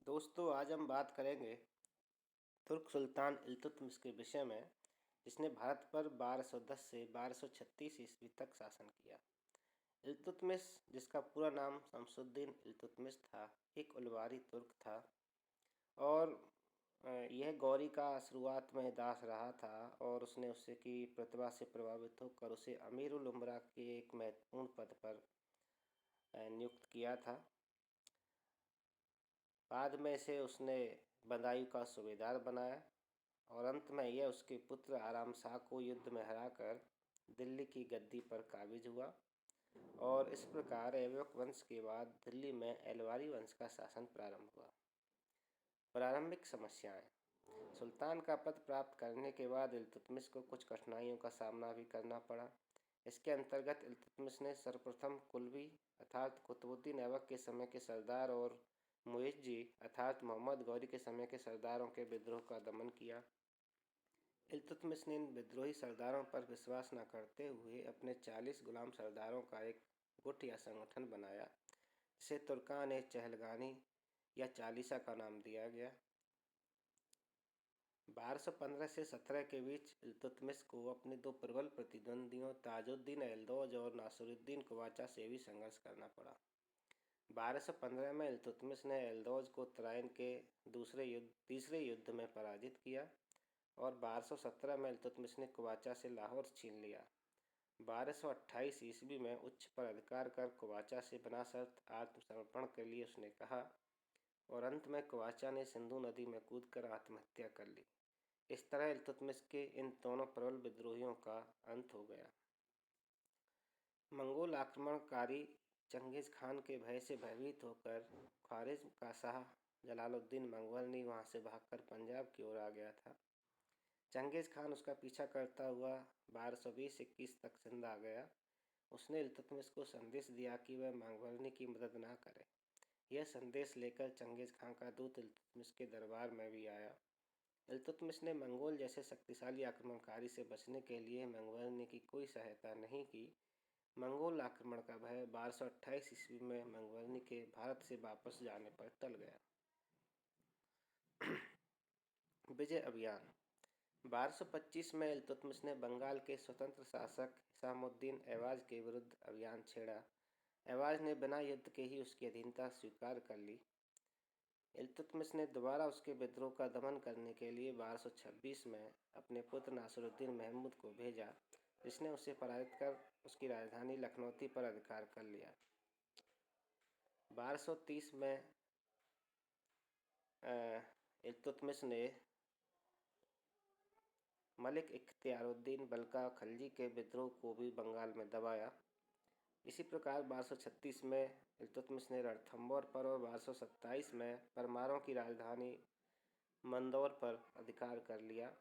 दोस्तों, आज हम बात करेंगे तुर्क सुल्तान इल्तुतमिश के विषय में, जिसने भारत पर 1210 से 1236 ईस्वी तक शासन किया। इल्तुतमिश, जिसका पूरा नाम शमसुद्दीन इल्तुतमिश था, एक उलवारी तुर्क था और यह गौरी का शुरुआत में दास रहा था और उसने उससे की प्रतिभा से प्रभावित होकर उसे अमीर उल उमरा के एक महत्वपूर्ण पद पर नियुक्त किया था। बाद में इसे उसने बदायूं का सूबेदार बनाया और अंत में यह उसके पुत्र आराम शाह को युद्ध में हराकर दिल्ली की गद्दी पर काबिज हुआ और इस प्रकार ऐबक वंश के बाद दिल्ली में एलवारी वंश का शासन प्रारंभ हुआ। प्रारंभिक समस्याएं। सुल्तान का पद प्राप्त करने के बाद इल्तुतमिश को कुछ कठिनाइयों का सामना भी करना पड़ा। इसके अंतर्गत इल्तुतमिश ने सर्वप्रथम कुल्वी अर्थात कुतुबुद्दीन ऐबक के समय के सरदार और मुइज़्ज़ी अर्थात मोहम्मद गौरी के समय के सरदारों के विद्रोह का दमन किया। इल्तुतमिश ने इन विद्रोही सरदारों पर विश्वास न करते हुए अपने 40 गुलाम सरदारों का एक गुट या संगठन बनाया, जिसे तुर्कान चहलगानी या चालीसा का नाम दिया गया। 1215 से 17 के बीच इल्तुतमिश को अपने दो प्रबल प्रतिद्वंदियों ताजुद्दीन एल्दौज और नासिरुद्दीन कुवाचा से भी संघर्ष करना पड़ा। 1215 में इल्तुतमिश ने एल्दौज को तराइन के तीसरे युद्ध में पराजित किया और 1217 में इल्तुतमिश ने कुवाचा से लाहौर छीन लिया। 1228 ईस्वी में उच्च पर अधिकार कर कुवाचा से बिना शर्त आत्मसमर्पण के लिए उसने कहा और अंत में कुवाचा ने सिंधु नदी में कूदकर आत्महत्या कर ली। इस तरह इल्तुतमिश के इन दोनों प्रबल विद्रोहियों का अंत हो गया। मंगोल आक्रमणकारी चंगेज़ खान के भय से भयभीत होकर ख्वारिज़्म का शाह जलालुद्दीन मंगोलनी वहां से भागकर पंजाब की ओर आ गया था। चंगेज़ खान उसका पीछा करता हुआ 1220-21 तक सिंध आ गया। उसने इल्तुतमिश को संदेश दिया कि वह मंगोलनी की मदद न करे। यह संदेश लेकर चंगेज़ खान का दूत इल्तुतमिश के दरबार में भी आया। इल्तुतमिश ने मंगोल जैसे शक्तिशाली आक्रमणकारी से बचने के लिए मंगोलनी की कोई सहायता नहीं की। मंगोल आक्रमण का भय 1228 ईस्वी में मंगोलनी के भारत से वापस जाने पर टल गया। विजय अभियान। 1225 में इल्तुतमिश ने बंगाल के स्वतंत्र शासक हिसामुद्दीन ऐवाज के विरुद्ध अभियान छेड़ा। ऐवाज ने बिना युद्ध के ही उसकी अधीनता स्वीकार कर ली। इल्तुतमिश ने दोबारा उसके विद्रोह का दमन करने के लिए 1226 में अपने पुत्र नासिरुद्दीन महमूद को भेजा, जिसने उसे पराजित कर उसकी राजधानी लखनौती पर अधिकार कर लिया। 1230 में इल्तुतमिश ने मलिक इख्तियारुद्दीन बल्का खलजी के विद्रोह को भी बंगाल में दबाया। इसी प्रकार 1236 में इल्तुतमिश ने रणथंभौर पर और 1227 में परमारों की राजधानी मंदौर पर अधिकार कर लिया।